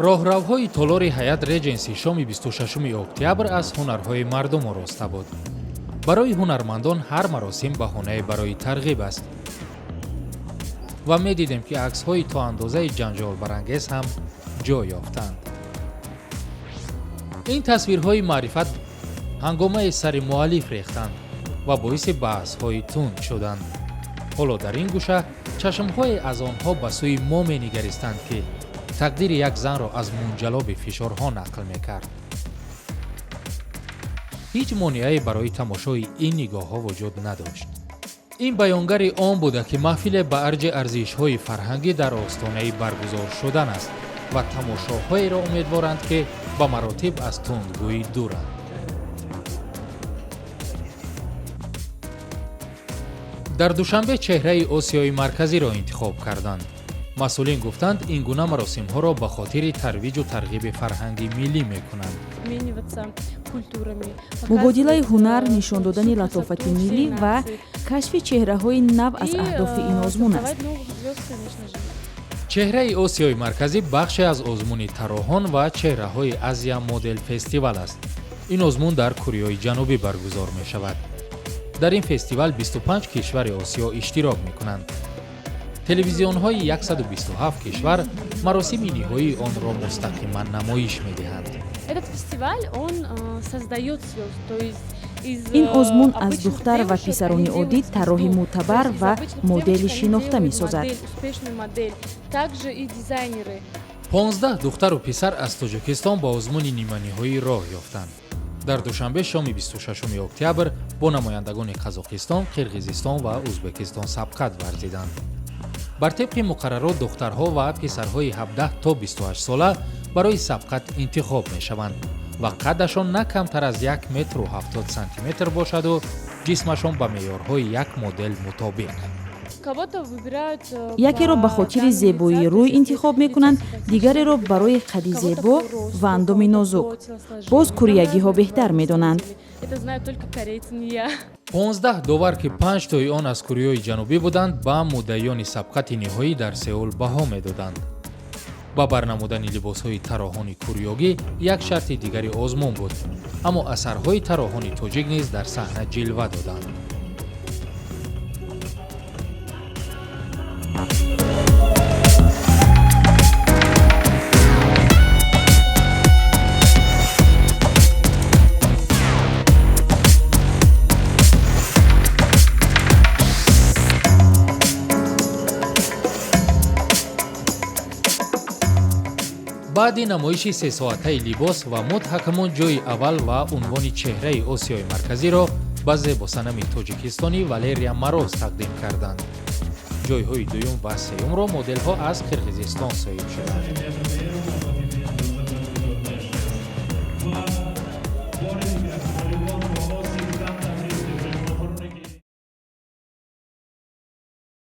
роҳравҳои толори ҳаят реҷенси шоми 26 октябр аз ҳунарҳои мардум ороста буд. барои ҳунармандон ҳар маросим баҳонае барои тарғиб аст ва медидем ки аксҳои то андозаи ҷанҷолбарангез ҳам ҷой ёфтанд. ин тасвирҳои маърифат ҳангомаи сари муаллиф рехтанд ва боиси баҳсҳои тунд шуданд. ҳоло дар ин гӯша чашмҳое аз онҳо ба сӯи мо менигаристанд ки тақдири як занро аз мунҷалоби фишорҳо нақл мекард. ҳеҷ монеае барои тамошои ин нигоҳҳо вуҷуд надошт. ин баёнгари он буда ки маҳфиле ба арҷи арзишҳои фарҳангӣ дар остонаи баргузор шудан аст ва тамошоҳоеро умедворанд ки ба маротиб аз тундгӯӣ дуранд. дар душанбе чеҳраи осиёи марказиро интихоб карданд. масъулин гуфтанд ин гуна маросимҳоро ба хотири тарвиҷу тарғиби фарҳанги миллӣ мекунанд. мубодилаи ҳунар, нишон додани латофати миллӣ ва кашфи чеҳраҳои нав аз аҳдофи ин озмун аст. чеҳраи осиёи марказӣ бахше аз озмуни тароҳон ва чеҳраҳои азия модел фестивал аст. ин озмун дар кореяи ҷанубӣ баргузор мешавад. дар ин фестивал 25 кишвари осиё иштирок мекунанд. телевизионҳои 127 кишвар маросими ниҳоии онро мустақиман намоиш медиҳанд. ин озмун аз духтар ва писарони оддӣ тарроҳи мӯътабар ва модели шинохта месозад. 15 духтару писар аз тоҷикистон ба озмуни ниманиҳоӣ роҳ ёфтанд. дар душанбе шоми 26 октябр бо намояндагони қазоқистон, қирғизистон ва узбекистон сабқат варзиданд. бар тибқи муқаррарот духтарҳо ва писарҳои 17 то 28 сола барои сабқат интихоб мешаванд ва қаддашон на камтар аз 1 метру 70 сантиметр бошаду ҷисмашон ба меъёрҳои як модел мутобиқ. якеро ба хотири зебоии рӯй интихоб мекунанд, дигареро барои қадди зебо ва андоми нозук. боз кореягиҳо беҳтар медонанд. 15 довар ки 5 тои он аз Кореяи ҷанубӣ буданд, ба муддаиёни сабқати ниҳоӣ дар Сеул баҳо медоданд. ба барнамудани либосҳои тароҳони кореёгӣ як шарти дигари озмун буд, аммо асарҳои тароҳони тоҷик низ дар саҳна ҷилва доданд. баъди намоиши 3 соатаи либос ва мод ҳакамон ҷойи аввал ва унвони чеҳраи осиёи марказиро ба зебосанами тоҷикистонӣ Валерия Мороз тақдим карданд. ҷойҳои дуюм ва сеюмро моделҳо аз Қирғизистон соҳиб шуданд.